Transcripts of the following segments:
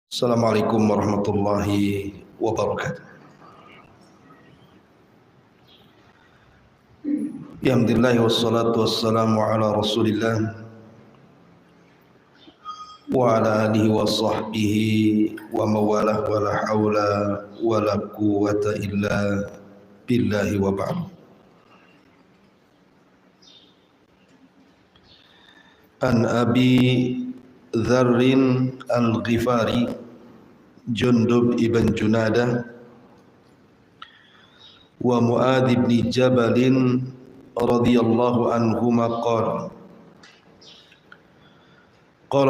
Assalamualaikum warahmatullahi wabarakatuh. Alhamdulillah wassalatu wassalamu ala Rasulillah wa ala alihi wa sahbihi wa mawalah wa la hawla wa la quwwata illa billahi wa ba'd. An Abi Dzarrin Al-Ghifari Jundub ibn Junadah wa Mu'adz ibn Jabal radhiyallahu anhuma qala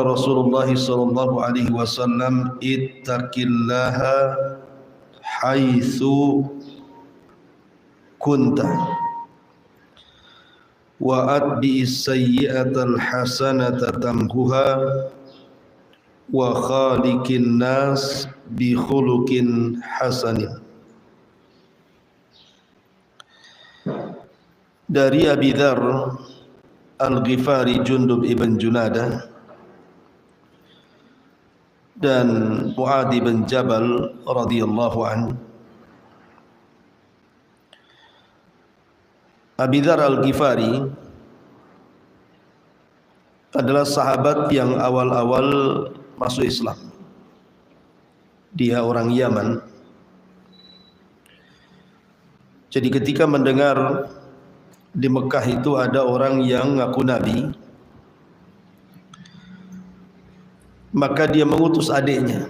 Rasulullah sallallahu alaihi wasallam ittaqillaha haitsu kunta wa atbi'is sayyi'atal hasanata tamhuha wa khaliqin nas bi khuluqin hasanin. Dari Abi Dzar Al-Ghifari Jundub ibn Junadah dan Mu'adz bin Jabal radhiyallahu anhu. Abi Dzar Al-Ghifari adalah sahabat yang awal-awal masuk Islam. Dia orang Yaman. Jadi ketika mendengar di Mekah itu ada orang yang ngaku Nabi, maka dia mengutus adiknya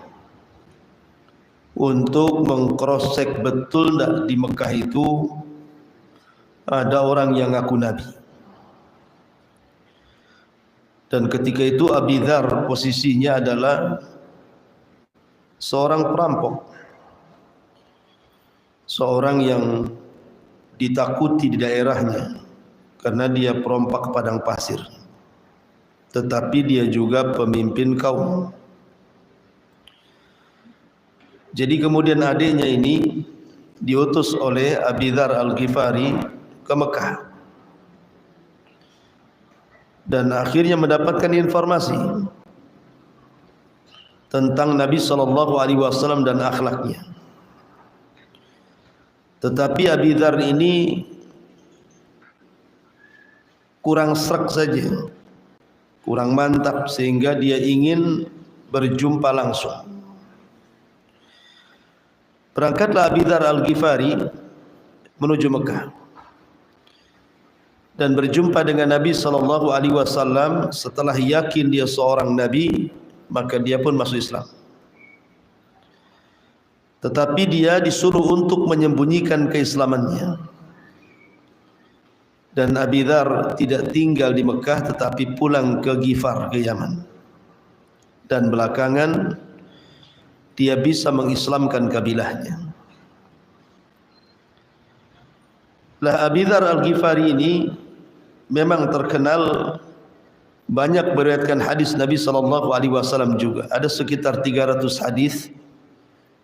untuk meng-cross check betul enggak di Mekah itu ada orang yang ngaku Nabi. Dan ketika itu Abi Dzar posisinya adalah seorang perampok, seorang yang ditakuti di daerahnya karena dia perompak padang pasir, tetapi dia juga pemimpin kaum. Jadi kemudian adiknya ini diutus oleh Abi Dzar Al-Ghifari ke Mekah dan akhirnya mendapatkan informasi tentang Nabi SAW dan akhlaknya. Tetapi Abi Dzar ini kurang sreg saja, kurang mantap, sehingga dia ingin berjumpa langsung. Berangkatlah Abi Dzar Al-Ghifari menuju Mekah dan berjumpa dengan Nabi SAW. Setelah yakin dia seorang Nabi, maka dia pun masuk Islam. Tetapi dia disuruh untuk menyembunyikan keislamannya. Dan Abi Dzar tidak tinggal di Mekah tetapi pulang ke Ghifar, ke Yaman. Dan belakangan dia bisa mengislamkan kabilahnya. Lah Abi Dzar Al-Ghifari ini memang terkenal banyak meriwayatkan hadis Nabi SAW juga. Ada sekitar 300 hadis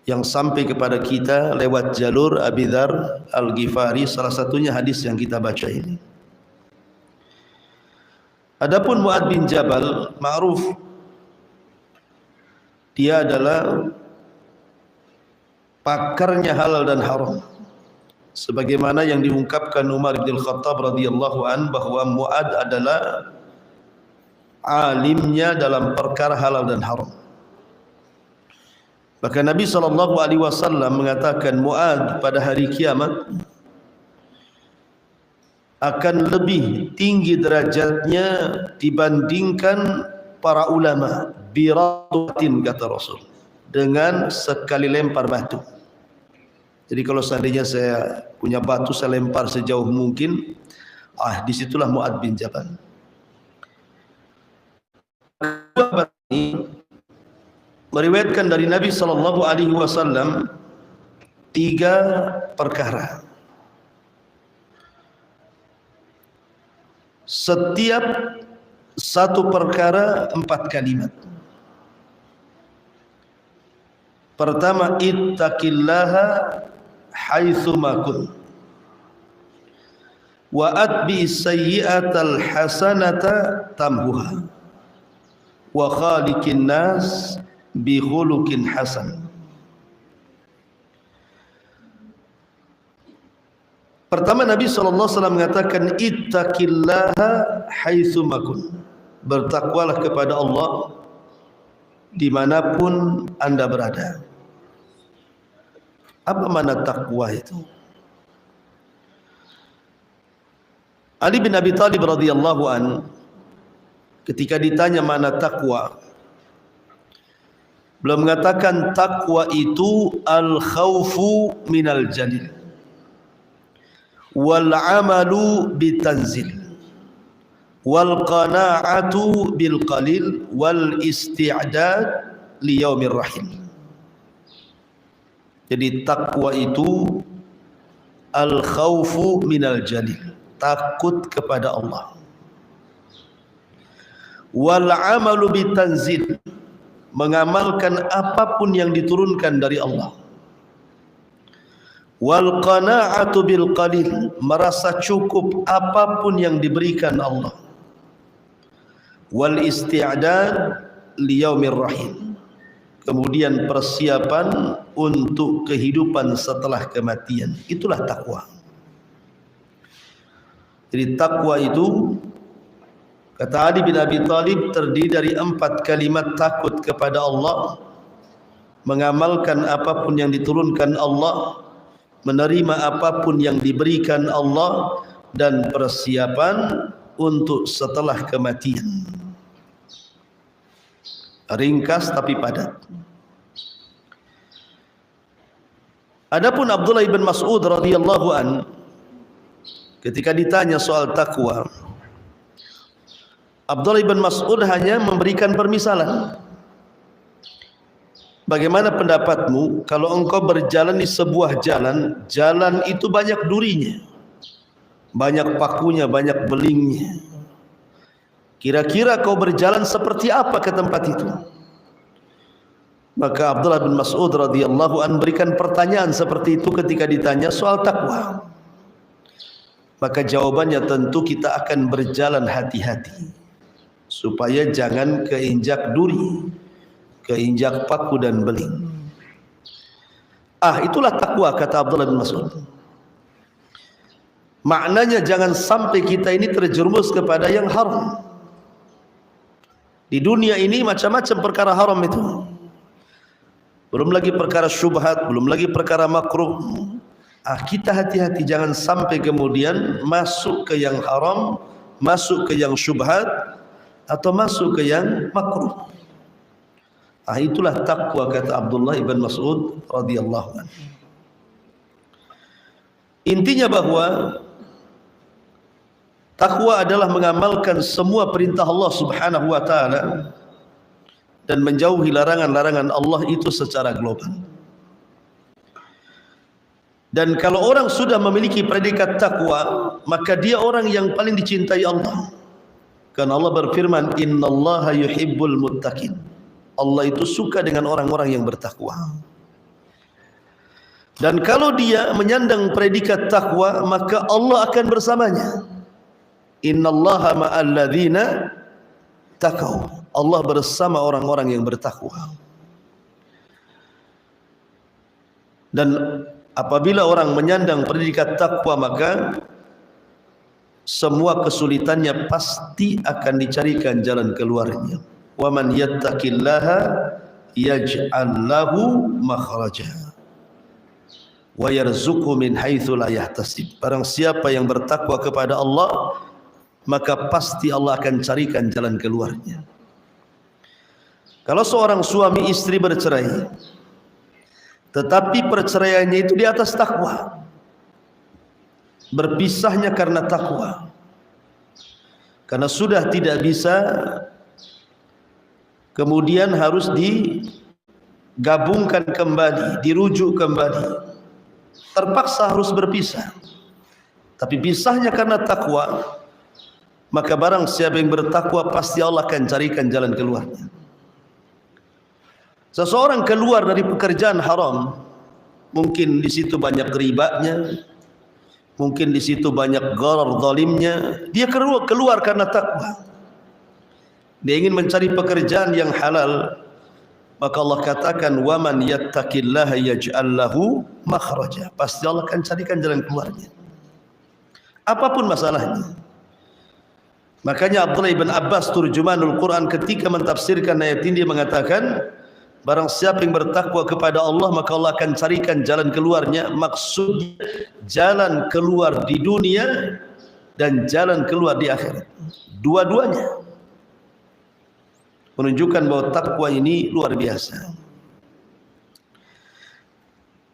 yang sampai kepada kita lewat jalur Abi Dzar Al-Ghifari, salah satunya hadis yang kita baca ini. Adapun Mu'adz bin Jabal ma'ruf, dia adalah pakarnya halal dan haram, sebagaimana yang diungkapkan Umar bin Khattab radhiyallahu an bahwa Mu'adz adalah alimnya dalam perkara halal dan haram. Maka Nabi SAW mengatakan Mu'adz pada hari kiamat akan lebih tinggi derajatnya dibandingkan para ulama biratutin, kata Rasul, dengan sekali lempar batu. Jadi kalau seandainya saya punya batu, saya lempar sejauh mungkin, disitulah Mu'adz bin Jabal. Meriwayatkan dari Nabi SAW 3 perkara. Setiap satu perkara 4 kalimat. Pertama, ittaqillaha haitsu ma kun wa atbi'is sayyi'atal hasanata tamhuha wa khaliqin nas bi khuluqin hasan. Pertama, Nabi SAW mengatakan ittaqillaha haitsu makun. Bertakwalah kepada Allah dimanapun anda berada. Apa makna takwa itu? Ali bin Abi Thalib radhiyallahu an ketika ditanya makna takwa, beliau mengatakan takwa itu al-khaufu minal jalil wal amalu bitanzil wal qana'atu bil qalil wal isti'dad li yaumir rahim. Jadi takwa itu al khaufu minal jalil, takut kepada Allah, wal amalu bitanzil, mengamalkan apapun yang diturunkan dari Allah, wal qana'atu bil qalil, merasa cukup apapun yang diberikan Allah, wal isti'dad li yaumir rahim, kemudian persiapan untuk kehidupan setelah kematian. Itulah takwa. Jadi takwa itu, kata Ali bin Abi Thalib, terdiri dari 4 kalimat: takut kepada Allah, mengamalkan apapun yang diturunkan Allah, menerima apapun yang diberikan Allah, dan persiapan untuk setelah kematian. Ringkas tapi padat. Adapun Abdullah bin Mas'ud radhiyallahu an ketika ditanya soal takwa, Abdullah bin Mas'ud hanya memberikan permisalan. Bagaimana pendapatmu kalau engkau berjalan di sebuah jalan, jalan itu banyak durinya, banyak pakunya, banyak belingnya. Kira-kira kau berjalan seperti apa ke tempat itu? Maka Abdullah bin Mas'ud radhiyallahu an berikan pertanyaan seperti itu ketika ditanya soal takwa. Maka jawabannya, tentu kita akan berjalan hati-hati supaya jangan keinjak duri, keinjak paku dan beling. Itulah takwa, kata Abdullah bin Mas'ud. Maknanya jangan sampai kita ini terjerumus kepada yang haram. Di dunia ini macam-macam perkara haram itu. Belum lagi perkara syubhat, belum lagi perkara makruh. Kita hati-hati jangan sampai kemudian masuk ke yang haram, masuk ke yang syubhat, atau masuk ke yang makruh. Itulah takwa, kata Abdullah ibn Mas'ud radhiyallahu anhu. Intinya bahwa takwa adalah mengamalkan semua perintah Allah Subhanahu wa taala dan menjauhi larangan-larangan Allah itu secara global. Dan kalau orang sudah memiliki predikat takwa, maka dia orang yang paling dicintai Allah. Karena Allah berfirman, innallaha yuhibbul muttaqin. Allah itu suka dengan orang-orang yang bertakwa. Dan kalau dia menyandang predikat takwa, maka Allah akan bersamanya. Innallaha ma'al ladzina taqaw. Allah bersama orang-orang yang bertakwa. Dan apabila orang menyandang predikat takwa, maka semua kesulitannya pasti akan dicarikan jalan keluarnya. Wa man yattaqillaha yaj'al lahu makhraja wa yarzuqhu min haitsu la yahtasib. Barang siapa yang bertakwa kepada Allah, maka pasti Allah akan carikan jalan keluarnya. Kalau seorang suami istri bercerai, tetapi perceraiannya itu di atas takwa, berpisahnya karena takwa, karena sudah tidak bisa, kemudian harus digabungkan kembali, dirujuk kembali, terpaksa harus berpisah, tapi pisahnya karena takwa, maka barang siapa yang bertakwa pasti Allah akan carikan jalan keluarnya. Seseorang keluar dari pekerjaan haram, mungkin di situ banyak ribanya, mungkin di situ banyak gharar zalimnya, dia keluar karena takwa. Dia ingin mencari pekerjaan yang halal, Maka Allah katakan, wa man yattaqillaha yaj'al lahu makhraja. Pasti Allah akan carikan jalan keluarnya, apapun masalahnya. Makanya Abdullah ibn Abbas turjumanul Quran ketika mentafsirkan ayat ini dia mengatakan, barang siapa yang bertakwa kepada Allah maka Allah akan carikan jalan keluarnya. Maksudnya jalan keluar di dunia dan jalan keluar di akhirat, dua-duanya menunjukkan bahwa takwa ini luar biasa.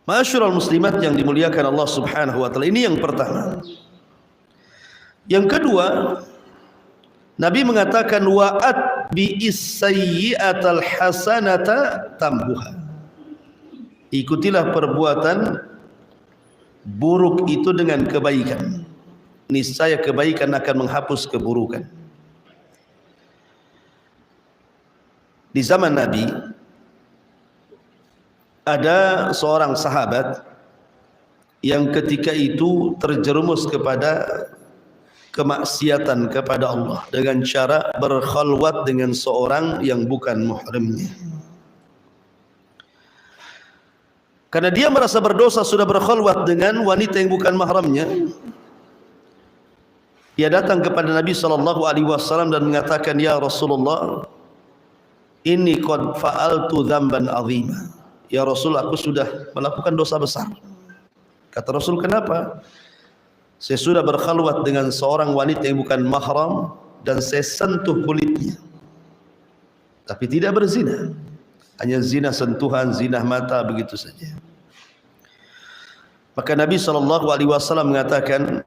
Ma'asyiral muslimat yang dimuliakan Allah Subhanahu wa taala, ini yang pertama. Yang kedua, Nabi mengatakan wa'at bi'is sayyi'atal hasanata tambuha. Ikutilah perbuatan buruk itu dengan kebaikan, niscaya kebaikan akan menghapus keburukan. Di zaman Nabi ada seorang sahabat yang ketika itu terjerumus kepada kemaksiatan kepada Allah dengan cara berkhalwat dengan seorang yang bukan muhrimnya. Karena dia merasa berdosa sudah berkhalwat dengan wanita yang bukan mahramnya, dia datang kepada Nabi SAW dan mengatakan, ya Rasulullah, inni qad fa'altu dzamban 'azima. Ya Rasul, aku sudah melakukan dosa besar. Kata Rasul, kenapa? Saya sudah berkhalwat dengan seorang wanita yang bukan mahram dan saya sentuh kulitnya, tapi tidak berzina, hanya zina sentuhan, zina mata, begitu saja. Maka Nabi SAW mengatakan,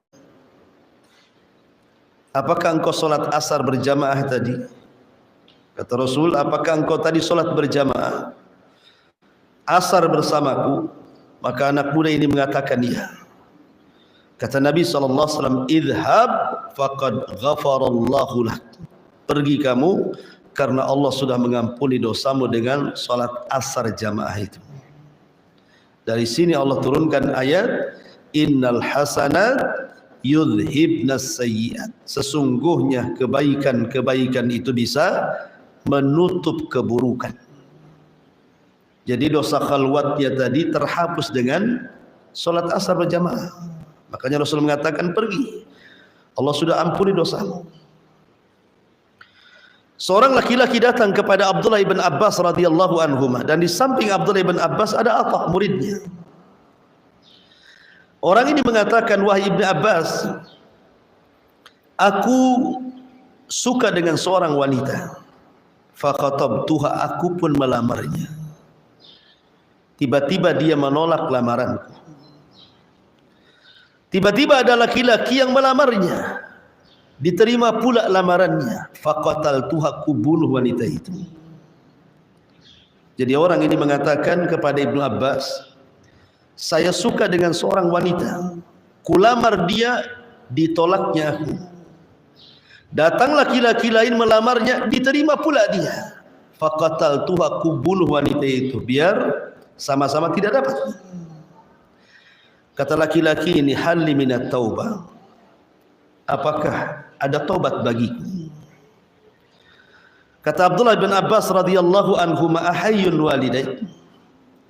apakah engkau solat asar berjamaah tadi? Kata Rasul, apakah engkau tadi solat berjamaah asar bersamaku? Maka anak muda ini mengatakan, iya. Kata Nabi SAW, idhab faqad ghafarallahu lak. Pergi kamu, karena Allah sudah mengampuni dosamu dengan salat asar jamaah itu. Dari sini Allah turunkan ayat, innal hasanat yudhibnas sayyiat. Sesungguhnya kebaikan-kebaikan itu bisa menutup keburukan. Jadi dosa khalwatnya tadi terhapus dengan salat asar berjamaah. Makanya Rasul mengatakan, pergi, Allah sudah ampuni dosamu. Seorang laki-laki datang kepada Abdullah ibn Abbas radhiyallahu anhuma, dan di samping Abdullah ibn Abbas ada Atha, muridnya. Orang ini mengatakan, wahai Ibn Abbas, aku suka dengan seorang wanita. Fakhatabtuha, aku pun melamarnya. Tiba-tiba dia menolak lamaranku. Tiba-tiba ada laki-laki yang melamarnya, diterima pula lamarannya. Faqataltuha, aku bunuh wanita itu. Jadi orang ini mengatakan kepada Ibnu Abbas, saya suka dengan seorang wanita, kulamar dia, ditolaknya aku. Datang laki-laki lain melamarnya, diterima pula dia. Faqataltuha, aku bunuh wanita itu biar sama-sama tidak dapat. Kata laki-laki ini, halli minat taubah, apakah ada taubat bagiku? Kata Abdullah bin Abbas radhiyallahu anhu, ahayyun walidai,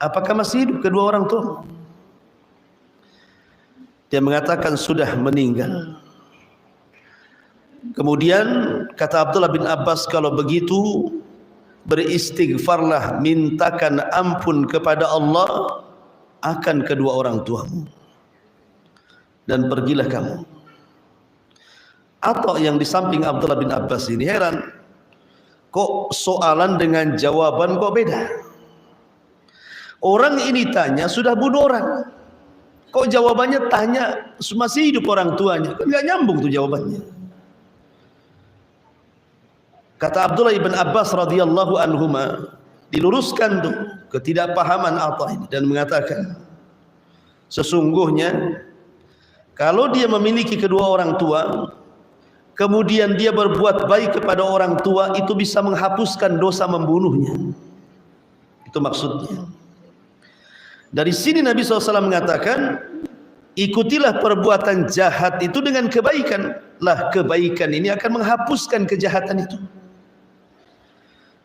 apakah masih hidup kedua orang tua? Dia mengatakan sudah meninggal. Kemudian kata Abdullah bin Abbas, kalau begitu beristighfarlah, mintakan ampun kepada Allah akan kedua orang tuamu, dan pergilah kamu. Atau yang di samping Abdullah bin Abbas ini heran, kok soalan dengan jawaban kok beda? Orang ini tanya sudah bunuh orang, kok jawabannya tanya masih hidup orang tuanya? Kan nggak nyambung tuh jawabannya. Kata Abdullah bin Abbas radhiyallahu anhuma, diluruskan tuh ketidakpahaman Atha ini dan mengatakan, sesungguhnya kalau dia memiliki kedua orang tua, kemudian dia berbuat baik kepada orang tua, itu bisa menghapuskan dosa membunuhnya. Itu maksudnya. Dari sini Nabi SAW mengatakan, ikutilah perbuatan jahat itu dengan kebaikan, lah kebaikan ini akan menghapuskan kejahatan itu.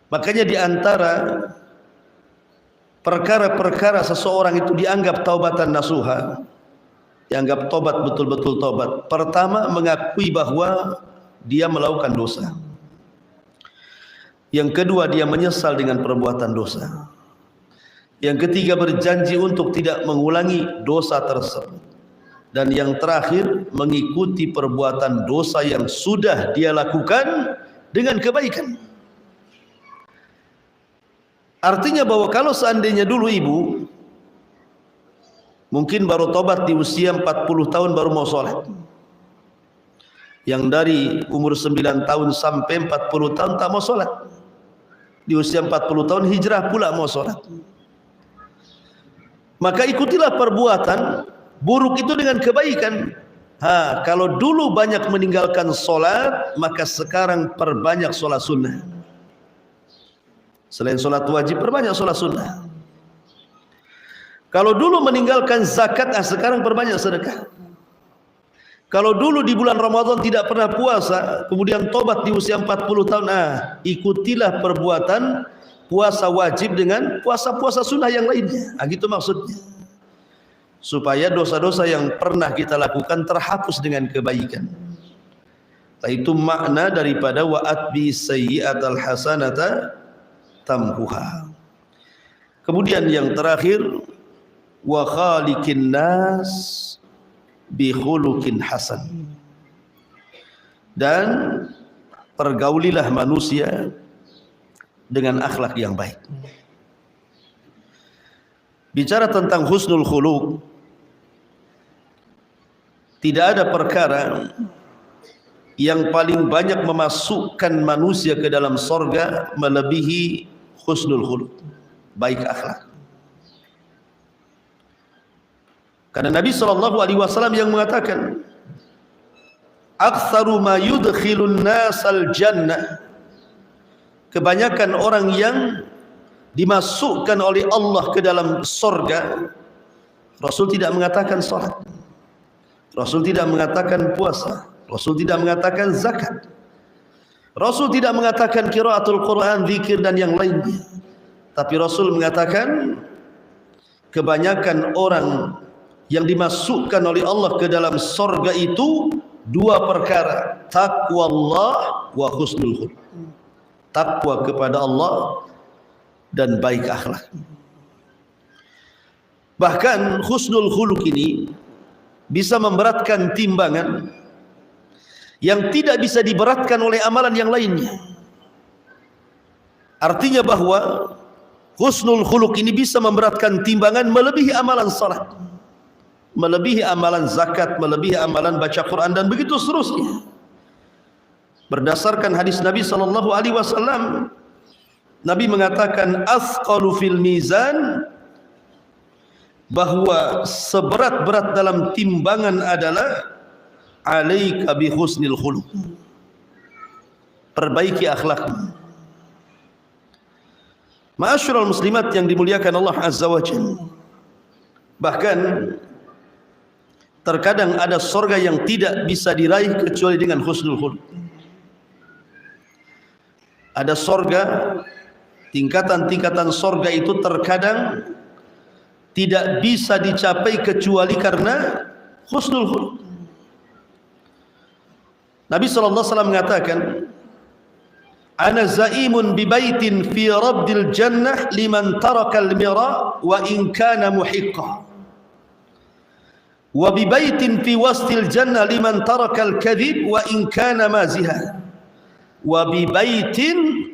Makanya di antara perkara-perkara seseorang itu dianggap taubatan nasuha, dianggap tobat betul-betul tobat. Pertama, mengakui bahwa dia melakukan dosa. Yang kedua, dia menyesal dengan perbuatan dosa. Yang ketiga, berjanji untuk tidak mengulangi dosa tersebut. Dan yang terakhir, mengikuti perbuatan dosa yang sudah dia lakukan dengan kebaikan. Artinya bahwa kalau seandainya dulu ibu mungkin baru tobat di usia 40 tahun baru mau sholat, yang dari umur 9 tahun sampai 40 tahun tak mau sholat, di usia 40 tahun hijrah pula mau sholat, maka ikutilah perbuatan buruk itu dengan kebaikan. Kalau dulu banyak meninggalkan sholat, maka sekarang perbanyak sholat sunnah. Selain sholat wajib, perbanyak sholat sunnah. Kalau dulu meninggalkan zakat, sekarang perbanyak sedekah. Kalau dulu di bulan Ramadan tidak pernah puasa, kemudian tobat di usia 40 tahun, ikutilah perbuatan puasa wajib dengan puasa-puasa sunnah yang lainnya. Gitu maksudnya. Supaya dosa-dosa yang pernah kita lakukan terhapus dengan kebaikan. Itu makna daripada wa'at bi sayyi'atal hasanata tamhuha. Kemudian yang terakhir, wa khaliqin nas bi khuluqin hasan. Dan pergaulilah manusia dengan akhlak yang baik. Bicara tentang husnul khuluq, tidak ada perkara yang paling banyak memasukkan manusia ke dalam sorga melebihi husnul khuluq, baik akhlak. Karena Nabi SAW yang mengatakan, aktsaru ma yudkhilun nasal jannah, kebanyakan orang yang dimasukkan oleh Allah ke dalam sorga. Rasul tidak mengatakan salat, Rasul tidak mengatakan puasa, Rasul tidak mengatakan zakat, Rasul tidak mengatakan qiraatul Quran, zikir dan yang lainnya. Tapi Rasul mengatakan kebanyakan orang yang dimasukkan oleh Allah ke dalam sorga itu dua perkara, taqwa Allah wa husnul khuluq. Takwa kepada Allah dan baik akhlak. Bahkan husnul khuluq ini bisa memberatkan timbangan yang tidak bisa diberatkan oleh amalan yang lainnya. Artinya bahwa husnul khuluq ini bisa memberatkan timbangan melebihi amalan salat, melebihi amalan zakat, melebihi amalan baca Quran, dan begitu seterusnya. Berdasarkan hadis Nabi SAW, Nabi mengatakan asqalu fil mizan, bahwa seberat-berat dalam timbangan adalah alaika bi husnil khuluq, perbaiki akhlakmu. Ma'asyiral muslimat yang dimuliakan Allah Azza wa Jalla, bahkan terkadang ada sorga yang tidak bisa diraih kecuali dengan husnul khuluq. Ada sorga, tingkatan-tingkatan sorga itu terkadang tidak bisa dicapai kecuali karena husnul khuluq. Nabi SAW mengatakan, ana zaimun bi baitin fi rabdil jannah liman taraka al-mira wa in kana muhiqqa, wa bi baitin fi wastil jannah liman taraka al-kadhib wa in kana maziha, wa bi baitin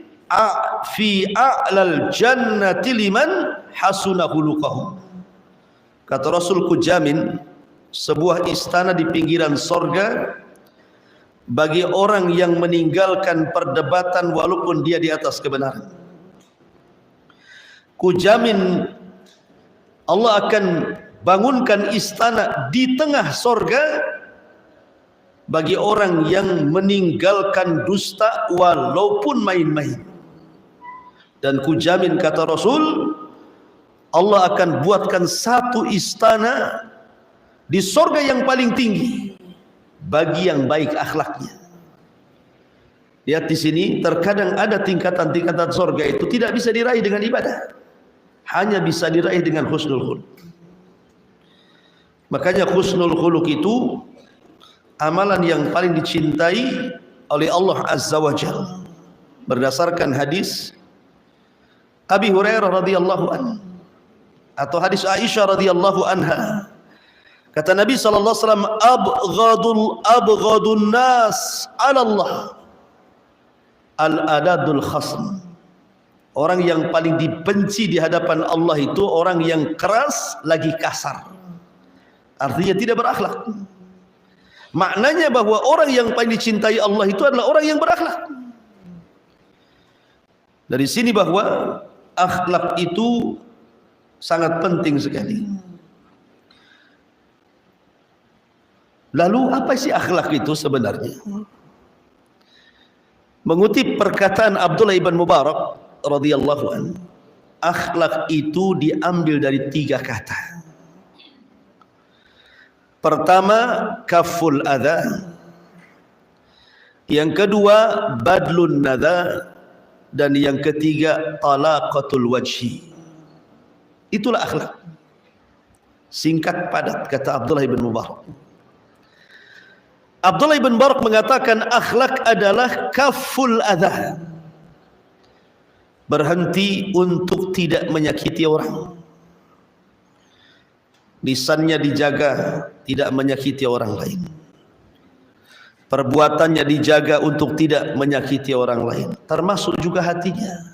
fi a'lal jannati liman hasuna khuluquhu. Kata Rasul, ku jamin sebuah istana di pinggiran sorga bagi orang yang meninggalkan perdebatan walaupun dia di atas kebenaran. Ku jamin Allah akan bangunkan istana di tengah sorga bagi orang yang meninggalkan dusta walaupun main-main. Dan ku jamin, kata Rasul, Allah akan buatkan satu istana di sorga yang paling tinggi bagi yang baik akhlaknya. Lihat di sini, terkadang ada tingkatan-tingkatan sorga itu tidak bisa diraih dengan ibadah. hanya bisa diraih dengan husnul khuluq. Makanya husnul khuluq itu amalan yang paling dicintai oleh Allah Azza wa Jalla. Berdasarkan hadis Abi Hurairah radhiyallahu anhu atau hadis Aisyah radhiyallahu anha, kata Nabi sallallahu alaihi wasallam, abghadun nas 'ala Allah al-adadul khasm. Orang yang paling dibenci di hadapan Allah itu orang yang keras lagi kasar. Artinya tidak berakhlak. Maknanya bahwa orang yang paling dicintai Allah itu adalah orang yang berakhlak. Dari sini bahwa akhlak itu sangat penting sekali. Lalu apa sih akhlak itu sebenarnya? Mengutip perkataan Abdullah ibn Mubarak radhiyallahu anhu, akhlak itu diambil dari 3 kata. Pertama, kaful adha. Yang kedua, badlun nadha. Dan yang ketiga, talaqatul wajhi. Itulah akhlak. Singkat padat, kata Abdullah ibn Mubarak. Abdullah ibn Mubarak mengatakan akhlak adalah kaful adha. Berhenti untuk tidak menyakiti orang. Lisannya dijaga, tidak menyakiti orang lain. Perbuatannya dijaga untuk tidak menyakiti orang lain, termasuk juga hatinya.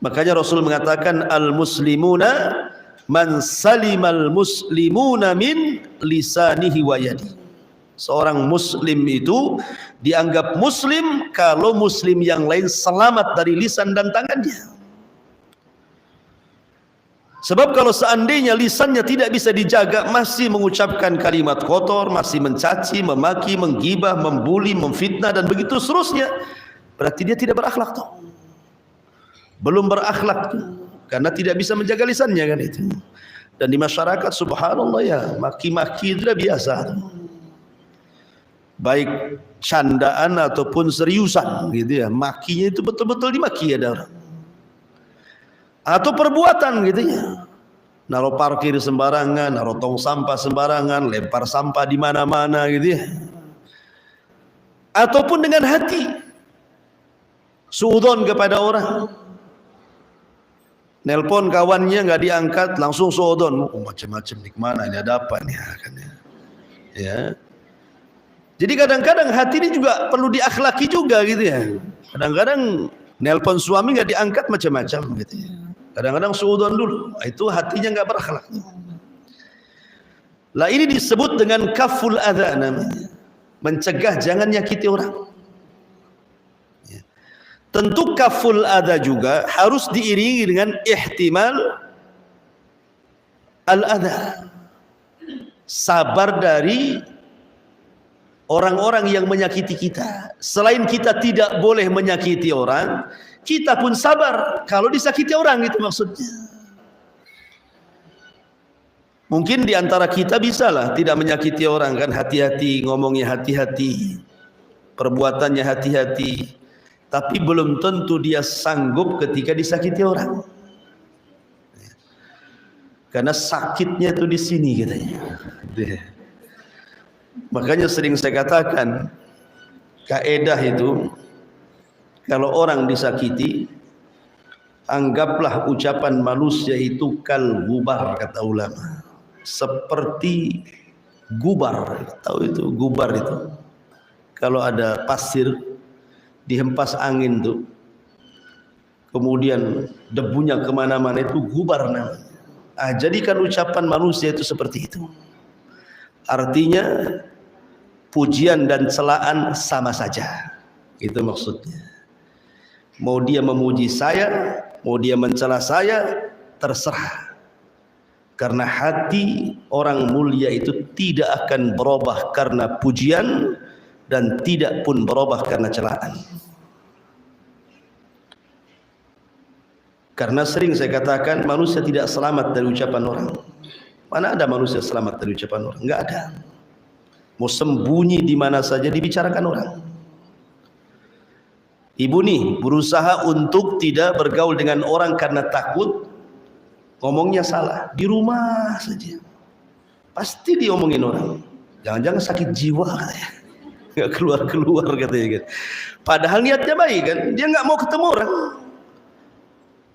Makanya Rasul mengatakan al-muslimuna man salimal muslimuna min lisanihi wa yadi. Seorang muslim itu dianggap muslim kalau muslim yang lain selamat dari lisan dan tangannya. Sebab kalau seandainya lisannya tidak bisa dijaga, masih mengucapkan kalimat kotor, masih mencaci, memaki, menggibah, membuli, memfitnah dan begitu seterusnya, berarti dia tidak berakhlak tuh. Belum berakhlak tuh, karena tidak bisa menjaga lisannya kan itu. Dan di masyarakat subhanallah ya, maki-maki itu sudah biasa. Baik candaan ataupun seriusan gitu ya, makinya itu betul-betul dimaki ada orang. Atau perbuatan gitu ya, naruh parkir sembarangan, naruh tong sampah sembarangan, lempar sampah di mana-mana gitu ya. Ataupun dengan hati, suudzon kepada orang, nelpon kawannya nggak diangkat, langsung suudzon, macam-macam di mana ini, ada apa nih ya. Jadi kadang-kadang hati ini juga perlu diakhlaki juga gitu ya. Kadang-kadang nelpon suami nggak diangkat macam-macam gitu ya. Kadang-kadang suudzon dulu, itu hatinya nggak berakhlak. Lah ini disebut dengan kaful adha namanya, mencegah jangan nyakiti orang. Ya. Tentu kaful adha juga harus diiringi dengan ihtimal al adha, sabar dari orang-orang yang menyakiti kita. Selain kita tidak boleh menyakiti orang, kita pun sabar kalau disakiti orang, itu maksudnya. Mungkin di antara kita bisalah tidak menyakiti orang kan, hati-hati ngomongnya, hati-hati perbuatannya, hati-hati, tapi belum tentu dia sanggup ketika disakiti orang. Karena sakitnya itu di sini katanya. Makanya sering saya katakan, kaedah itu kalau orang disakiti, anggaplah ucapan manusia itu kal gubar, kata ulama, seperti gubar. Tahu itu gubar itu? Kalau ada pasir dihempas angin tuh, kemudian debunya kemana-mana, itu gubar namanya. Jadikan ucapan manusia itu seperti itu. Artinya pujian dan celaan sama saja. Itu maksudnya. Mau dia memuji saya, mau dia mencela saya, terserah. Karena hati orang mulia itu tidak akan berubah karena pujian dan tidak pun berubah karena celaan. Karena sering saya katakan manusia tidak selamat dari ucapan orang. Mana ada manusia selamat dari ucapan orang? Enggak ada. Mau sembunyi di mana saja dibicarakan orang. Ibu nih berusaha untuk tidak bergaul dengan orang karena takut ngomongnya salah, di rumah saja pasti diomongin orang. Jangan-jangan sakit jiwa katanya, nggak keluar-keluar katanya kan. Padahal niatnya baik kan, dia nggak mau ketemu orang,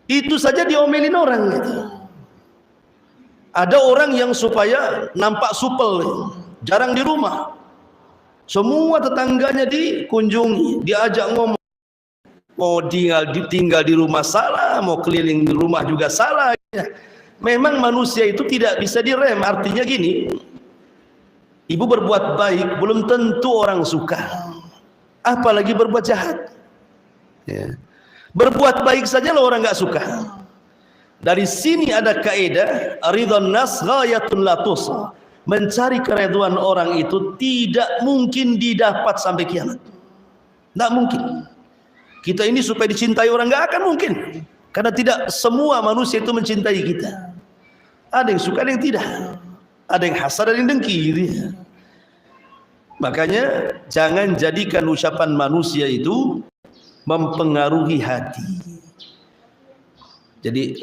itu saja diomelin orang gitu. Ada orang yang supaya nampak supel, jarang di rumah, semua tetangganya dikunjungi, diajak ngomong. Mau tinggal di rumah salah, mau keliling di rumah juga salah. Memang manusia itu tidak bisa direm. Artinya gini, ibu berbuat baik belum tentu orang suka, apalagi berbuat jahat. Ya. Berbuat baik saja lo orang nggak suka. Dari sini ada kaidah ridwan nas ghayatun la tusa. Mencari keridhaan orang itu tidak mungkin didapat sampai kiamat. Tidak mungkin. Kita ini supaya dicintai orang nggak akan mungkin, karena tidak semua manusia itu mencintai kita. Ada yang suka, ada yang tidak, ada yang hasad, ada yang dengki gitu ya. Makanya jangan jadikan ucapan manusia itu mempengaruhi hati. Jadi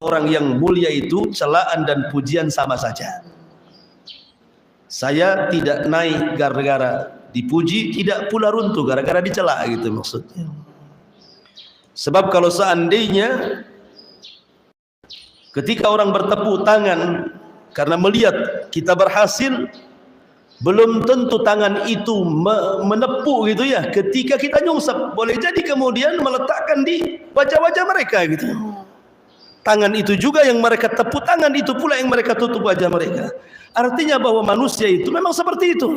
orang yang mulia itu celaan dan pujian sama saja. Saya tidak naik gara-gara dipuji, tidak pula runtuh gara-gara dicela, gitu maksudnya. Sebab kalau seandainya ketika orang bertepuk tangan karena melihat kita berhasil, belum tentu tangan itu menepuk gitu ya ketika kita nyungsep. Boleh jadi kemudian meletakkan di wajah-wajah mereka gitu. Tangan itu juga yang mereka tepuk tangan, itu pula yang mereka tutup wajah mereka. Artinya bahwa manusia itu memang seperti itu.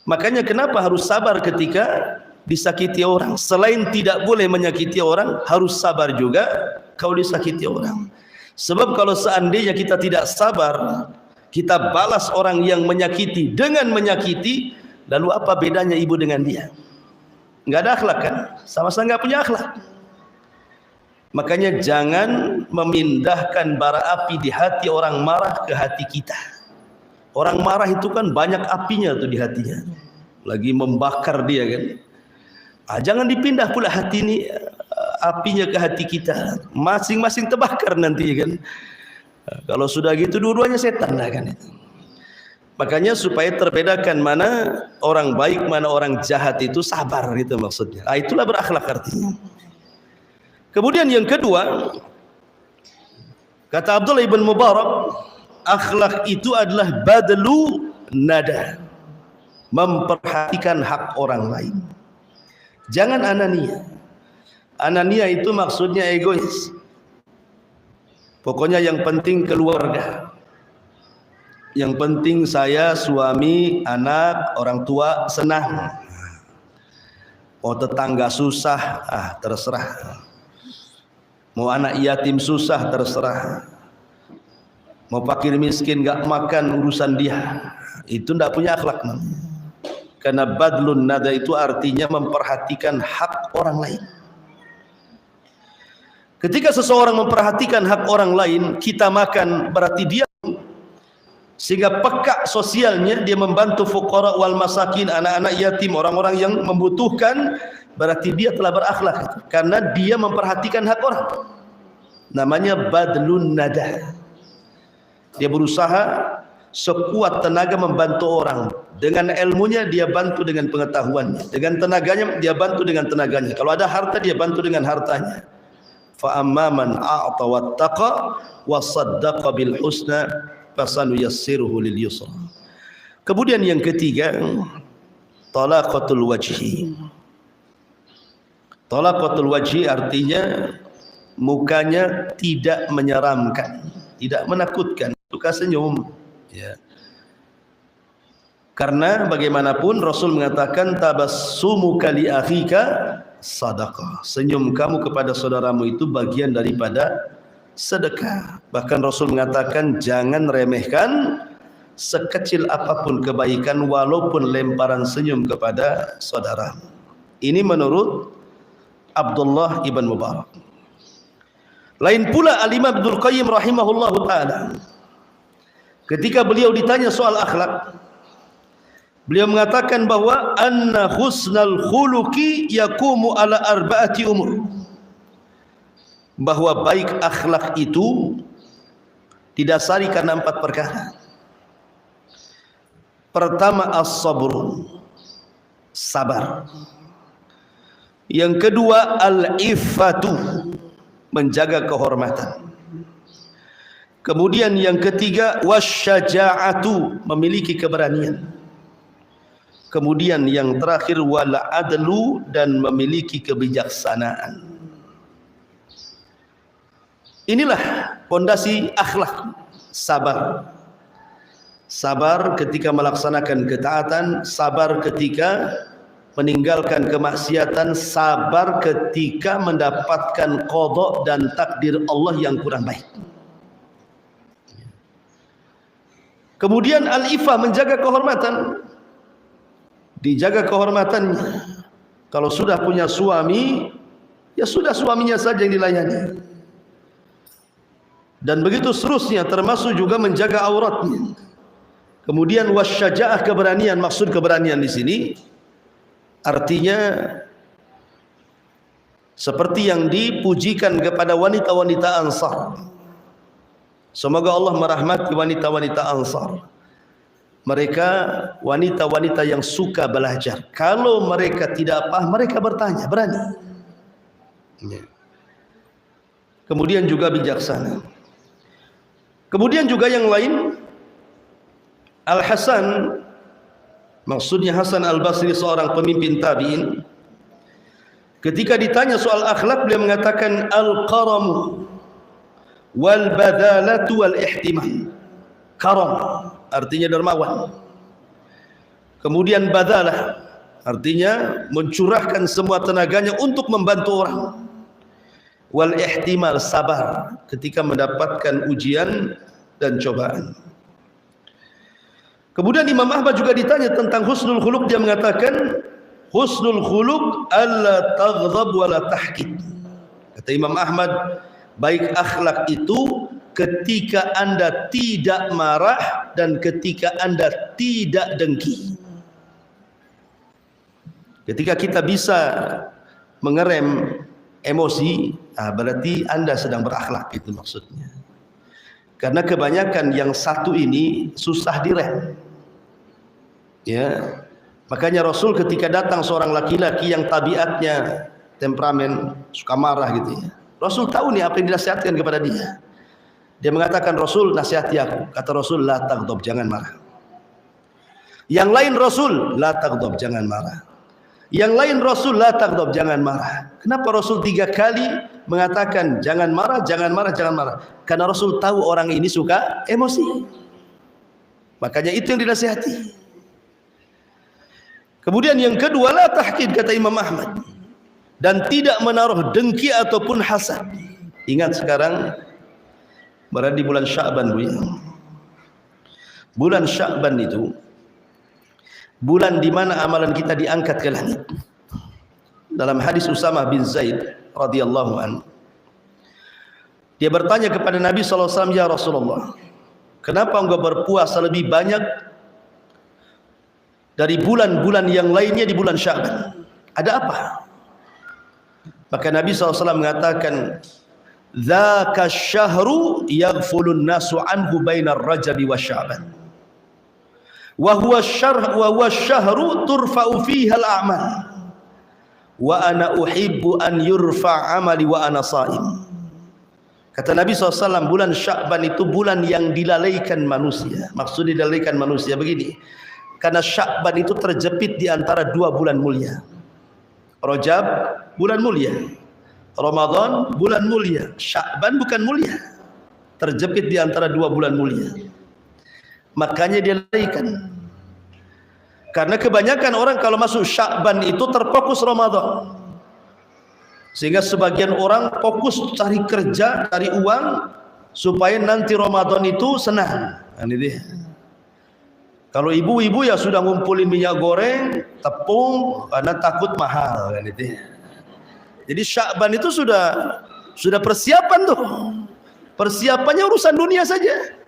Makanya kenapa harus sabar ketika disakiti orang? Selain tidak boleh menyakiti orang, harus sabar juga kalau disakiti orang. Sebab kalau seandainya kita tidak sabar, kita balas orang yang menyakiti dengan menyakiti, lalu apa bedanya ibu dengan dia? Nggak ada akhlak kan? Sama-sama nggak punya akhlak. Makanya jangan memindahkan bara api di hati orang marah ke hati kita. Orang marah itu kan banyak apinya tuh di hatinya, lagi membakar dia kan. Jangan dipindah pula hati ini apinya ke hati kita, masing-masing terbakar nanti kan. Kalau sudah gitu dua-duanya setan lah kan itu. Makanya supaya terbedakan mana orang baik mana orang jahat itu sabar gitu maksudnya. Itulah berakhlak artinya. Kemudian yang kedua, kata Abdullah ibn Mubarak, akhlak itu adalah badlu nada, memperhatikan hak orang lain. Jangan anania. Anania itu maksudnya egois. Pokoknya yang penting keluarga, yang penting saya, suami, anak, orang tua senang. Mau tetangga susah, terserah. Mau anak yatim susah, terserah. Mau fakir miskin gak makan, urusan dia. Itu tidak punya akhlak. Karena badlun nada itu artinya memperhatikan hak orang lain. Ketika seseorang memperhatikan hak orang lain, kita makan, berarti dia sehingga peka sosialnya, dia membantu fuqara wal masakin, anak-anak yatim, orang-orang yang membutuhkan, berarti dia telah berakhlak karena dia memperhatikan hak orang. Namanya badlun nada. Dia berusaha sekuat tenaga membantu orang. Dengan ilmunya dia bantu dengan pengetahuannya, dengan tenaganya dia bantu dengan tenaganya. Kalau ada harta dia bantu dengan hartanya. Fa amman a'ta wattaqa wa saddaqa bil husna fasanuyassiruhu lil yusra. Kemudian yang ketiga, talaqatul wajhi. Talaqatul wajhi artinya mukanya tidak menyeramkan, tidak menakutkan, suka senyum ya. Karena bagaimanapun Rasul mengatakan tabassumuka li akhika sadaqah. Senyum kamu kepada saudaramu itu bagian daripada sedekah. Bahkan Rasul mengatakan jangan remehkan sekecil apapun kebaikan walaupun lemparan senyum kepada saudara. Ini menurut Abdullah ibn Mubarak. Lain pula Al-Imam Ibnul Qayyim rahimahullahu ta'ala, ketika beliau ditanya soal akhlak, beliau mengatakan bahwa anna husnal khuluqi yaqumu ala arba'ati umur. bahwa baik akhlak itu didasari karena 4 perkara. Pertama, as-sabr, sabar. Yang kedua, al-iffatu, menjaga kehormatan. Kemudian yang ketiga, wasyaja'atu, memiliki keberanian. Kemudian yang terakhir, wal adlu, dan memiliki kebijaksanaan. Inilah pondasi akhlak. Sabar. Sabar ketika melaksanakan ketaatan, sabar ketika meninggalkan kemaksiatan, sabar ketika mendapatkan qada dan takdir Allah yang kurang baik. Kemudian al-ifah, menjaga kehormatan. Dijaga kehormatannya. Kalau sudah punya suami, ya sudah suaminya saja yang dilayani. Dan begitu seterusnya, termasuk juga menjaga auratnya. Kemudian wasyaja'ah, keberanian. Maksud keberanian di sini artinya seperti yang dipujikan kepada wanita-wanita Ansar. Semoga Allah merahmati wanita-wanita Ansar. Mereka wanita-wanita yang suka belajar. Kalau mereka tidak paham, mereka bertanya, berani. Kemudian juga bijaksana. Kemudian juga yang lain, Al-Hasan, maksudnya Hasan Al-Basri, seorang pemimpin tabi'in, ketika ditanya soal akhlak, beliau mengatakan al-qaramu wal badalatu wal ihtimam. Karam artinya dermawan. Kemudian badalah artinya mencurahkan semua tenaganya untuk membantu orang. Wal ihtimal, sabar ketika mendapatkan ujian dan cobaan. Kemudian Imam Ahmad juga ditanya tentang husnul khuluq, dia mengatakan husnul khuluq alla taghdab wa la tahqid. Kata Imam Ahmad, baik akhlak itu ketika Anda tidak marah dan ketika Anda tidak dengki. Ketika kita bisa mengerem emosi, berarti Anda sedang berakhlak, itu maksudnya. Karena kebanyakan yang satu ini susah direm. Ya, makanya Rasul ketika datang seorang laki-laki yang tabiatnya temperamen, suka marah gitu ya, Rasul tahu nih apa yang dinasihatkan kepada dia. Dia mengatakan, Rasul nasihati aku. Kata Rasul, la taghdab, jangan marah. Yang lain, Rasul la taghdab, jangan marah. Yang lain, Rasul la taghdab, jangan marah. Kenapa Rasul 3 kali mengatakan jangan marah, jangan marah, jangan marah? Karena Rasul tahu orang ini suka emosi. Makanya itu yang dinasihati. Kemudian yang kedua, la tahqid, kata Imam Ahmad, dan tidak menaruh dengki ataupun hasad. Ingat sekarang berada di bulan Sya'ban, Bu. Bulan Sya'ban itu bulan di mana amalan kita diangkat ke langit. Dalam hadis Usamah bin Zaid radhiyallahu anhu, dia bertanya kepada Nabi SAW, ya Rasulullah, kenapa engkau berpuasa lebih banyak dari bulan-bulan yang lainnya di bulan Sya'ban? Ada apa? Maka Nabi SAW mengatakan, dzaka syahru yaghfulun nasu anhu bainar rajabi wa sya'ban wa huwa syahru turfa'u fiha al-a'mal wa ana uhibbu an yurfa' amali wa ana sha'im. Kata Nabi SAW, bulan Sya'ban itu bulan yang dilalaikan manusia. Maksud dilalaikan manusia begini, karena Sya'ban itu terjepit di antara 2 bulan mulia. Rajab bulan mulia, Ramadan bulan mulia, Sya'ban bukan mulia, terjepit di antara 2 bulan mulia. Makanya dia lalaikan. Karena kebanyakan orang kalau masuk Sya'ban itu terfokus Ramadan, sehingga sebagian orang fokus cari kerja, cari uang supaya nanti Ramadan itu senang. Ini dia. Kalau ibu-ibu ya sudah ngumpulin minyak goreng, tepung, karena takut mahal, kan itu. Jadi Sya'ban itu sudah persiapan tuh. Persiapannya urusan dunia saja.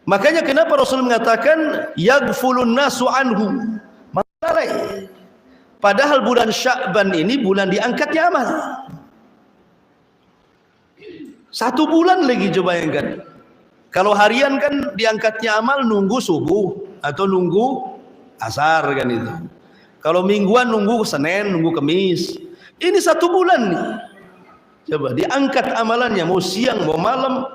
Makanya kenapa Rasul mengatakan yaghfulun nasu anhu, lalai. Padahal bulan Sya'ban ini bulan diangkatnya amal. 1 bulan lagi, coba bayangkan. Kalau harian kan diangkatnya amal nunggu subuh atau nunggu asar kan itu. Kalau mingguan nunggu Senin, nunggu Kamis. Ini 1 bulan nih. Coba diangkat amalannya, mau siang, mau malam,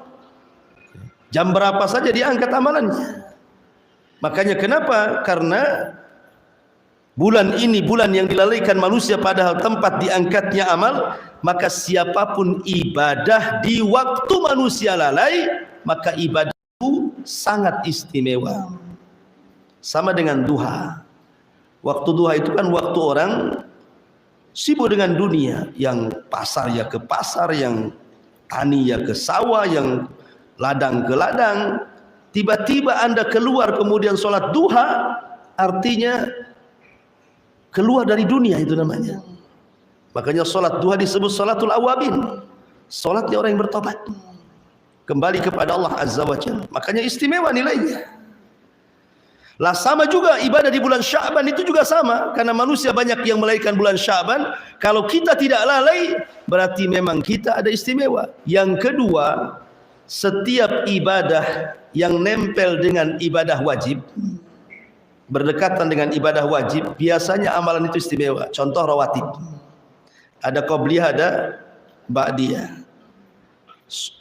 jam berapa saja diangkat amalannya. Makanya kenapa? Karena bulan ini bulan yang dilalaikan manusia padahal tempat diangkatnya amal. Maka siapapun ibadah di waktu manusia lalai, maka ibadah itu sangat istimewa. Sama dengan duha. Waktu duha itu kan waktu orang sibuk dengan dunia, yang pasar ya ke pasar, yang tani ya ke sawah, yang ladang ke ladang. Tiba-tiba Anda keluar kemudian sholat duha, artinya keluar dari dunia, itu namanya. Makanya sholat duha disebut sholatul awabin, sholatnya orang yang bertobat, kembali kepada Allah Azza wa Jalla. Makanya istimewa nilainya. Lah sama juga ibadah di bulan Sya'ban itu juga sama, karena manusia banyak yang melaikan bulan Sya'ban. Kalau kita tidak lalai, berarti memang kita ada istimewa. Yang kedua, setiap ibadah yang nempel dengan ibadah wajib, berdekatan dengan ibadah wajib, biasanya amalan itu istimewa. Contoh rawatib, ada qobliyah, ada ba'diyah.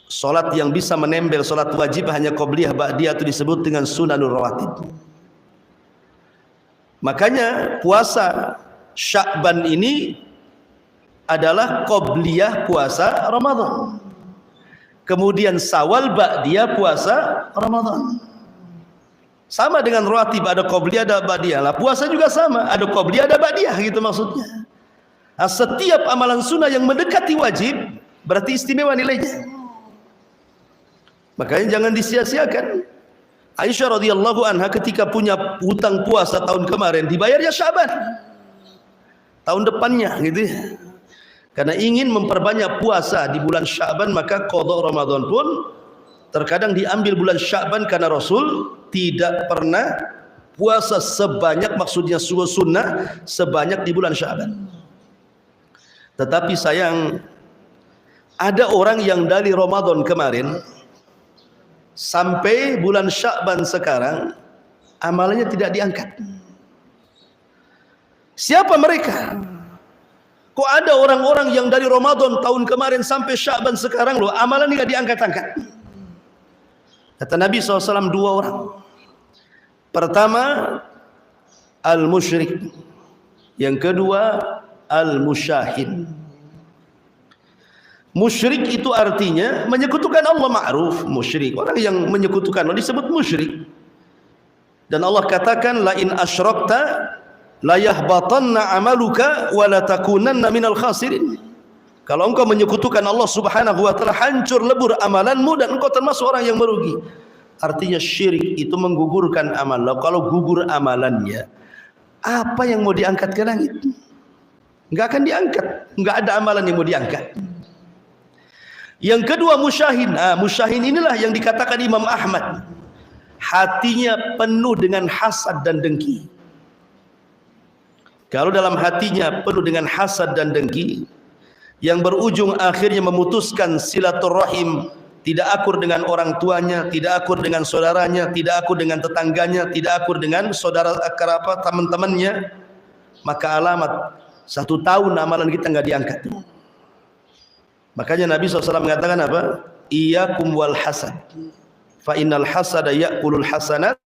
Solat yang bisa menempel solat wajib hanya qobliyah, ba'diyah, itu disebut dengan sunanul rawatib. Makanya puasa Sya'ban ini adalah qobliyah puasa Ramadan. Kemudian Syawal ba'diyah puasa Ramadan. Sama dengan rawatib, ada qobliyah, ada ba'diyah. Lah puasa juga sama, ada qobliyah, ada ba'diyah, gitu maksudnya. Nah, setiap amalan sunnah yang mendekati wajib berarti istimewa nilainya. Makanya jangan disia-siakan. Aisyah radhiyallahu anha ketika punya hutang puasa tahun kemarin, dibayarnya Sya'ban, tahun depannya gitu ya. Karena ingin memperbanyak puasa di bulan Sya'ban, maka qadha Ramadan pun terkadang diambil bulan Sya'ban, karena Rasul tidak pernah puasa sebanyak, maksudnya sunnah sebanyak di bulan Sya'ban. Tetapi sayang, ada orang yang dari Ramadan kemarin sampai bulan Sya'ban sekarang amalannya tidak diangkat. Siapa mereka? Kok ada orang-orang yang dari Ramadan tahun kemarin sampai Sya'ban sekarang loh amalan tidak diangkat-angkat? Kata Nabi SAW, 2 orang. Pertama, al-musyrik. Yang kedua, al-musyahid. Musyrik itu artinya menyekutukan Allah, ma'ruf musyrik. Orang yang menyekutukan Allah disebut musyrik. Dan Allah katakan, la in asyrakta la yahbatanna amaluka wa la takunanna minal khasirin. Kalau engkau menyekutukan Allah Subhanahu wa taala, hancur lebur amalanmu dan engkau termasuk orang yang merugi. Artinya syirik itu menggugurkan amal. Kalau gugur amalannya, apa yang mau diangkat ke langit? Enggak akan diangkat, enggak ada amalan yang mau diangkat. Yang kedua, musyahin. Musyahin inilah yang dikatakan Imam Ahmad, hatinya penuh dengan hasad dan dengki. Kalau dalam hatinya penuh dengan hasad dan dengki, yang berujung akhirnya memutuskan silaturahim, tidak akur dengan orang tuanya, tidak akur dengan saudaranya, tidak akur dengan tetangganya, tidak akur dengan saudara kerabat, teman-temannya, maka alamat 1 tahun amalan kita enggak diangkat. Makanya Nabi SAW mengatakan apa? Iyyakum wal hasad, fa innal hasada ya'kulul hasanat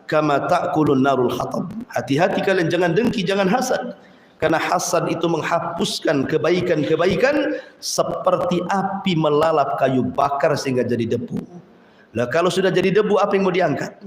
kama ta'kulun narul hatab. Hati-hati kalian, jangan dengki, jangan hasad. Karena hasad itu menghapuskan kebaikan-kebaikan seperti api melalap kayu bakar sehingga jadi debu. Lah kalau sudah jadi debu, apa yang mau diangkat?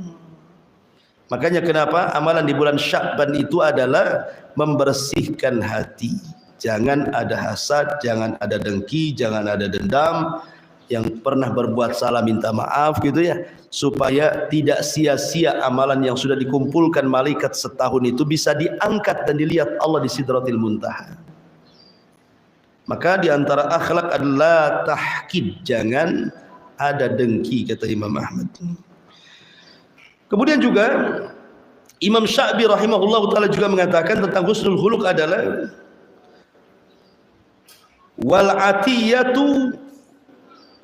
Makanya kenapa amalan di bulan Sya'ban itu adalah membersihkan hati. Jangan ada hasad, jangan ada dengki, jangan ada dendam. Yang pernah berbuat salah minta maaf gitu ya, supaya tidak sia-sia amalan yang sudah dikumpulkan malaikat setahun itu bisa diangkat dan dilihat Allah di Sidratil Muntaha. Maka di antara akhlak adalah tahkid, jangan ada dengki, kata Imam Ahmad. Kemudian juga Imam Sya'bi rahimahullah ta'ala juga mengatakan tentang husnul khuluq adalah wal atiyatu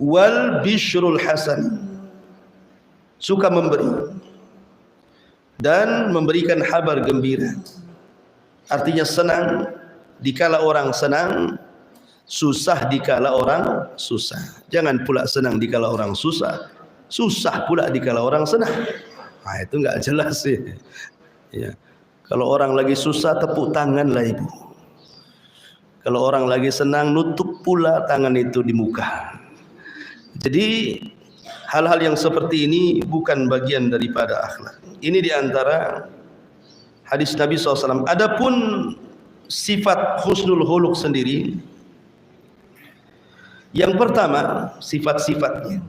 wal bishrul hasan, suka memberi dan memberikan kabar gembira. Artinya senang dikala orang senang, susah dikala orang susah. Jangan pula senang dikala orang susah, susah pula dikala orang senang. Nah, itu enggak jelas sih. Ya. Kalau orang lagi susah, tepuk tangan lah ibu. Kalau orang lagi senang, nutup pula tangan itu di muka. Jadi hal-hal yang seperti ini bukan bagian daripada akhlak. Ini diantara hadis Nabi SAW. Adapun sifat husnul khuluq sendiri, yang pertama sifat-sifatnya,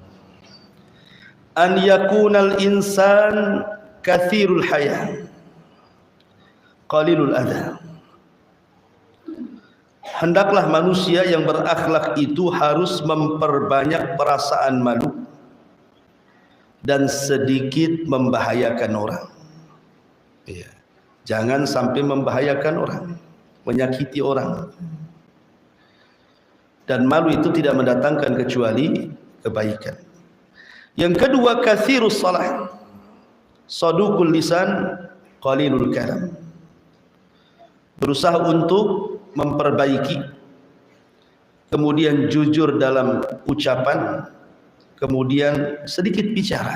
an yakunal insan kathirul haya qalilul adha. Hendaklah manusia yang berakhlak itu harus memperbanyak perasaan malu dan sedikit membahayakan orang. Ya. Jangan sampai membahayakan orang, menyakiti orang. Dan malu itu tidak mendatangkan kecuali kebaikan. Yang kedua, katsirus salah, saduqul lisan, qalilul kalam. Berusaha untuk memperbaiki, kemudian jujur dalam ucapan, kemudian sedikit bicara.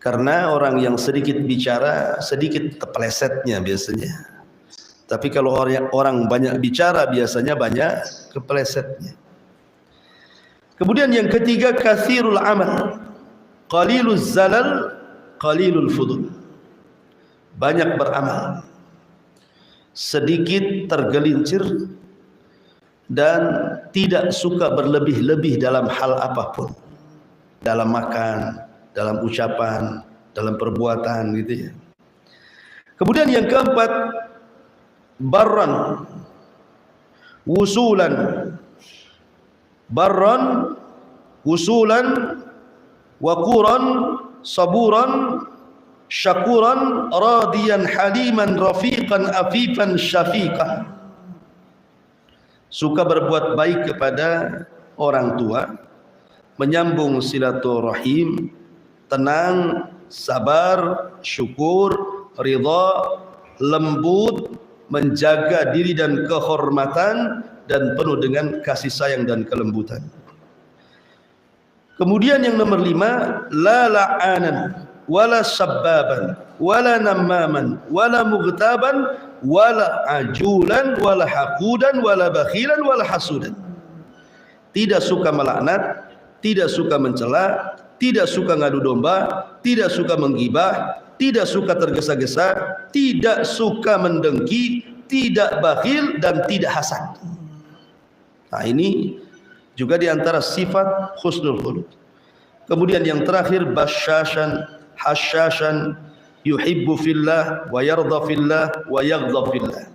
Karena orang yang sedikit bicara, sedikit keplesetnya biasanya. Tapi kalau orang banyak bicara, biasanya banyak keplesetnya. Kemudian yang ketiga, katsirul amal, qaliluz zalal, qalilul fudul. Banyak beramal, sedikit tergelincir, dan tidak suka berlebih-lebih dalam hal apapun, dalam makan, dalam ucapan, dalam perbuatan gitu ya. Kemudian yang keempat, barran wusulan, barran wusulan, waquran saburan, syakuran radiyan haliman rafiqan afifan syafiqah. Suka berbuat baik kepada orang tua, menyambung silaturahim, tenang, sabar, syukur, ridha, lembut, menjaga diri dan kehormatan, dan penuh dengan kasih sayang dan kelembutan. Kemudian yang nomor 5, la la'anan wala sabbaban wala namaman wala mughtaban wala ajulan wala haqudan wala bakhilan wala hasudan. Tidak suka melaknat, tidak suka mencela, tidak suka ngadu domba, tidak suka menggibah, tidak suka tergesa-gesa, tidak suka mendengki, tidak bakhil, dan tidak hasad. Nah, ini juga diantara sifat husnul khuluq. Kemudian yang terakhir, basyashan hasyashan, yuhibbu fillah wa yarda fillah wa yaghdab fillah.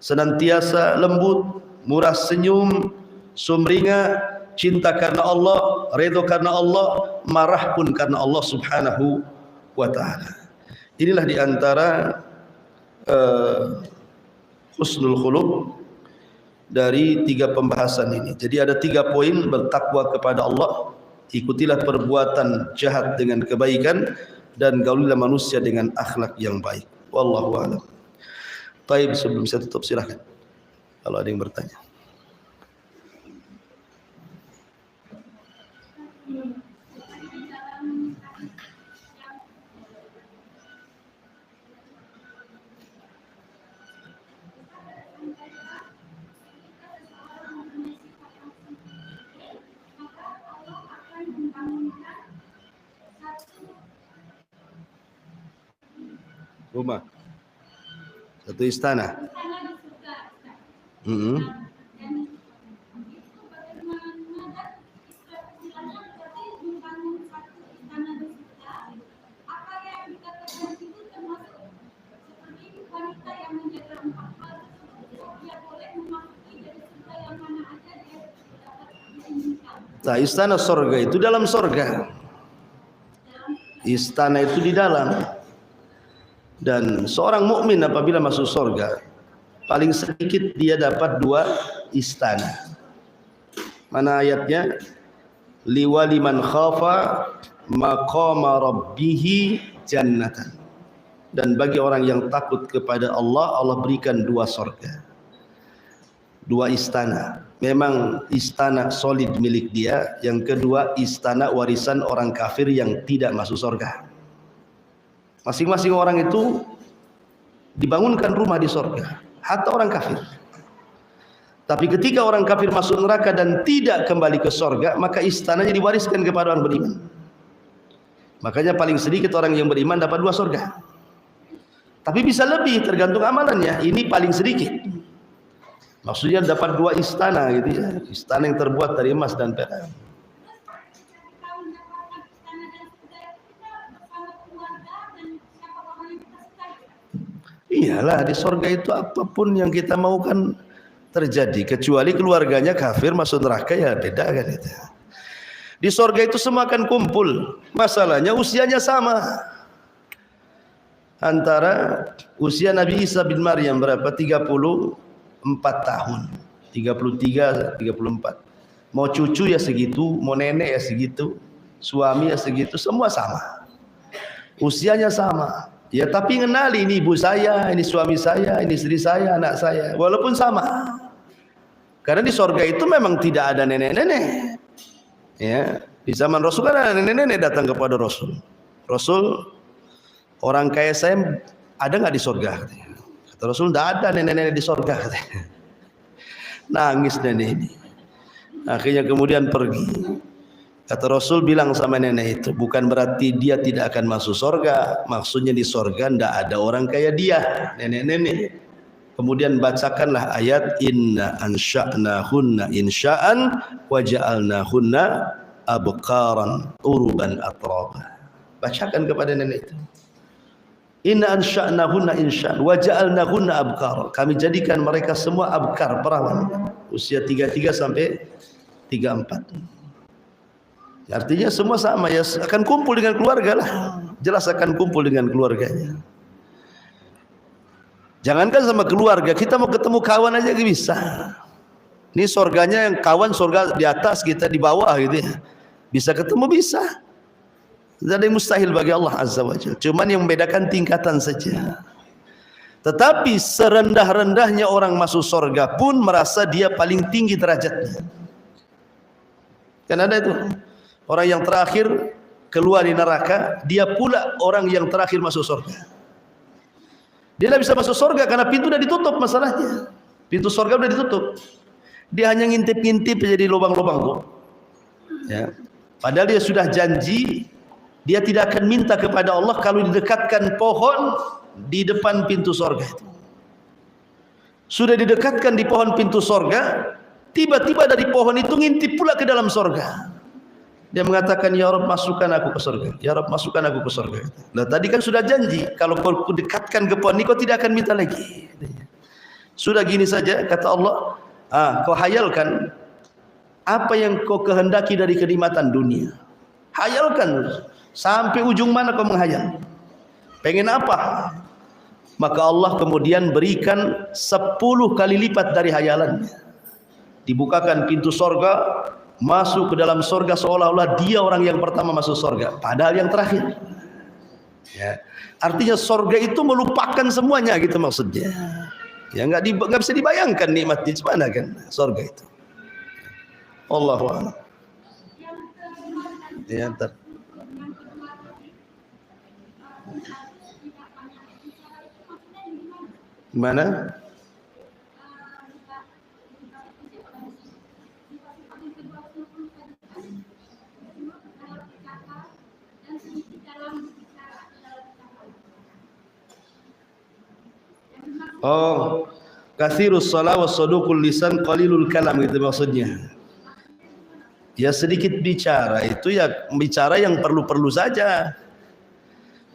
Senantiasa lembut, murah senyum, sumringah, cinta karena Allah, redha karena Allah, marah pun karena Allah Subhanahu wa ta'ala. Inilah diantara husnul khuluq dari 3 pembahasan ini. Jadi ada 3 poin: bertakwa kepada Allah, ikutilah perbuatan jahat dengan kebaikan, dan gaulilah manusia dengan akhlak yang baik. Wallahu a'lam. Baik, sebelum saya tutup, silakan kalau ada yang bertanya. Rumah, satu istana. Nah, istana sorga itu dalam sorga. Istana itu di dalam. Dan seorang mukmin apabila masuk sorga, paling sedikit dia dapat 2 istana. Mana ayatnya? Liwaliman khafa maqama rabbih jannatan. Dan bagi orang yang takut kepada Allah, Allah berikan 2 surga, 2 istana. Memang istana solid milik dia. Yang kedua, istana warisan orang kafir yang tidak masuk surga. Masing-masing orang itu dibangunkan rumah di surga, hatta orang kafir. Tapi ketika orang kafir masuk neraka dan tidak kembali ke surga, maka istananya diwariskan kepada orang beriman. Makanya paling sedikit orang yang beriman dapat 2 surga. Tapi bisa lebih tergantung amalannya. Ini paling sedikit. Maksudnya dapat 2 istana gitu ya. Istana yang terbuat dari emas dan perak. Iyalah, di surga itu apapun yang kita mau kan terjadi, kecuali keluarganya kafir masuk neraka, ya beda kan itu. Di surga itu semua akan kumpul. Masalahnya usianya sama. Antara usia Nabi Isa bin Maryam berapa? 34 tahun. 33, 34. Mau cucu ya segitu, mau nenek ya segitu, suami ya segitu, semua sama. Usianya sama. Ya tapi ngenali, ini ibu saya, ini suami saya, ini istri saya, anak saya, walaupun sama. Karena di surga itu memang tidak ada nenek-nenek. Ya, di zaman Rasul kan ada nenek-nenek datang kepada Rasul. Rasul, orang kaya saya ada nggak di surga? Kata Rasul, tidak ada nenek-nenek di surga. Nangis nenek ini. Akhirnya kemudian pergi. Kata Rasul bilang sama nenek itu, bukan berarti dia tidak akan masuk surga. Maksudnya di surga tidak ada orang kayak dia, nenek-nenek. Kemudian bacakanlah ayat inna ansha'nahunna insha'an wa ja'alnahunna abkaran uruban atraba. Bacakan kepada nenek itu. Inna ansha'nahunna insha'an wa ja'alnahunna abkaran. Kami jadikan mereka semua abkar, perawan. Usia 33 sampai 34. Artinya semua sama ya, akan kumpul dengan keluarga lah. Jelas akan kumpul dengan keluarganya. Jangankan sama keluarga, kita mau ketemu kawan aja gak bisa. Ini surganya yang kawan surga di atas, kita di bawah gitu ya. Bisa ketemu bisa. Tidak ada yang mustahil bagi Allah Azza wa Jalla. Cuman yang membedakan tingkatan saja. Tetapi serendah-rendahnya orang masuk surga pun merasa dia paling tinggi derajatnya. Kan ada itu. Orang yang terakhir keluar di neraka, dia pula orang yang terakhir masuk surga. Dia tidak bisa masuk surga karena pintu sudah ditutup masalahnya. Pintu surga sudah ditutup. Dia hanya ngintip-ngintip jadi lubang-lubang tuh. Ya. Padahal dia sudah janji, dia tidak akan minta kepada Allah kalau didekatkan pohon di depan pintu surga itu. Sudah didekatkan di pohon pintu surga, tiba-tiba dari pohon itu ngintip pula ke dalam surga. Dia mengatakan, ya Rabb masukkan aku ke surga. Ya Rabb masukkan aku ke surga. Nah tadi kan sudah janji, kalau kau dekatkan ke pohon ini kau tidak akan minta lagi. Sudah gini saja, kata Allah, kau hayalkan apa yang kau kehendaki dari kenikmatan dunia. Hayalkan sampai ujung mana kau menghayal. Pengen apa? Maka Allah kemudian berikan 10 kali lipat dari hayalannya. Dibukakan pintu surga, masuk ke dalam surga seolah-olah dia orang yang pertama masuk surga, padahal yang terakhir. Ya. Artinya surga itu melupakan semuanya gitu maksudnya. Ya nggak bisa dibayangkan nikmatnya gimana kan surga itu. Allahu a'lam. Ya, Mana? Oh, katsirus shalah wa saduqul lisan qalilul kalam gitu maksudnya. Ya sedikit bicara itu ya bicara yang perlu-perlu saja.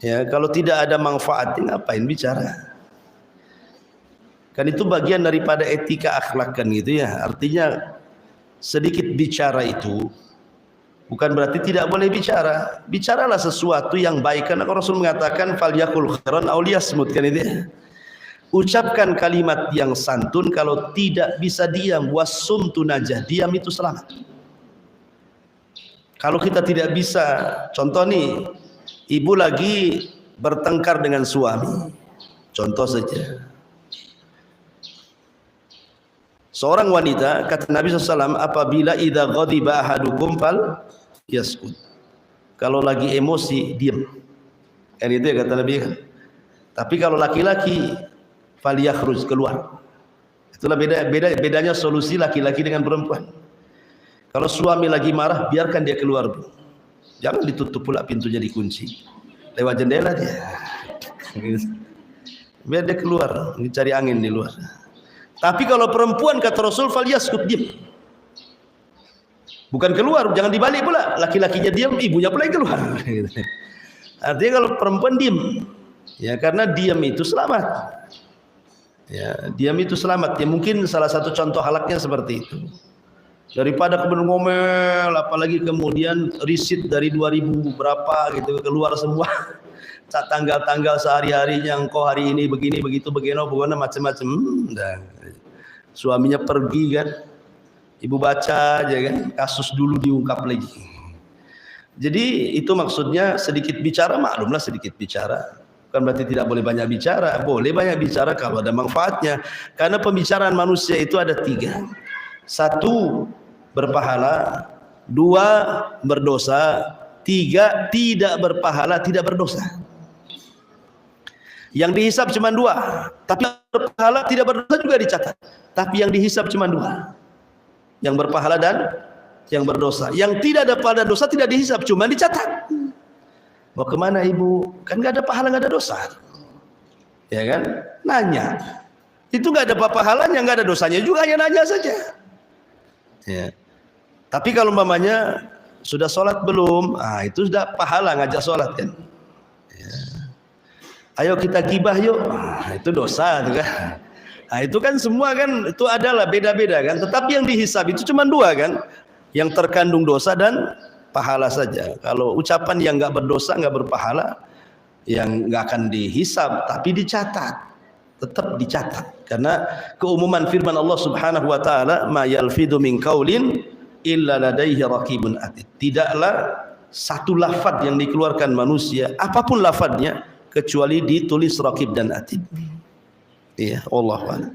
Ya kalau tidak ada manfaatnya ngapain bicara? Kan itu bagian daripada etika akhlak kan gitu ya. Artinya sedikit bicara itu bukan berarti tidak boleh bicara. Bicaralah sesuatu yang baik, karena Rasul mengatakan falyakul khairan aw liyasmut kan itu ya. Ucapkan kalimat yang santun, kalau tidak bisa diam, wasumtu najah, diam itu selamat. Kalau kita tidak bisa, contoh nih, ibu lagi bertengkar dengan suami, contoh saja. Seorang wanita, kata Nabi SAW, apabila idza ghadiba ahadukum fal yaskut. Kalau lagi emosi, diam. Kan itu ya kata Nabi kan. Tapi kalau laki-laki, fal yakhruj, keluar. Itulah bedanya solusi laki-laki dengan perempuan. Kalau suami lagi marah, biarkan dia keluar. Jangan ditutup pula pintunya, dikunci. Lewat jendela dia. Biar dia keluar, cari angin di luar. Tapi kalau perempuan, kata Rasul, falyaskut, diam. Bukan keluar, jangan dibalik pula. Laki-lakinya diam, ibunya pula yang keluar. Artinya kalau perempuan diam, ya karena diam itu selamat. Ya, diam itu selamat. Ya mungkin salah satu contoh halaknya seperti itu. Daripada kemudian ngomel, apalagi kemudian risit dari 2000 berapa gitu keluar semua. Tanggal-tanggal sehari-harinya, engkau hari ini begini begitu begini macam-macam. Suaminya pergi kan, ibu baca aja kan, kasus dulu diungkap lagi. Jadi itu maksudnya sedikit bicara, maklumlah sedikit bicara. Bukan berarti tidak boleh banyak bicara, boleh banyak bicara kalau ada manfaatnya. Karena pembicaraan manusia itu ada 3. 1, berpahala. 2, berdosa. 3, tidak berpahala, tidak berdosa. Yang dihisab cuma 2, tapi berpahala tidak berdosa juga dicatat. Tapi yang dihisab cuma 2, yang berpahala dan yang berdosa. Yang tidak ada pahala dosa tidak dihisab, cuma dicatat. Mau kemana ibu? Kan nggak ada pahala, nggak ada dosa, ya kan? Nanya, itu nggak ada pahalanya, nggak ada dosanya juga, hanya nanya saja. Ya. Tapi kalau umpamanya sudah sholat belum? Itu sudah pahala ngajak sholat kan? Ya. Ayo kita gibah yuk, itu dosa itu kan. Itu kan semua kan itu adalah beda-beda kan. Tetapi yang dihisab itu cuma 2 kan, yang terkandung dosa dan pahala saja. Kalau ucapan yang nggak berdosa, nggak berpahala, yang nggak akan dihisab, tapi dicatat, tetap dicatat. Karena keumuman firman Allah Subhanahu Wa Taala, ma yalfidu min qaulin illa ladaihi raqibun atid. Tidaklah satu lafaz yang dikeluarkan manusia, apapun lafaznya, kecuali ditulis raqib dan atid. Iya, wallahu a'lam.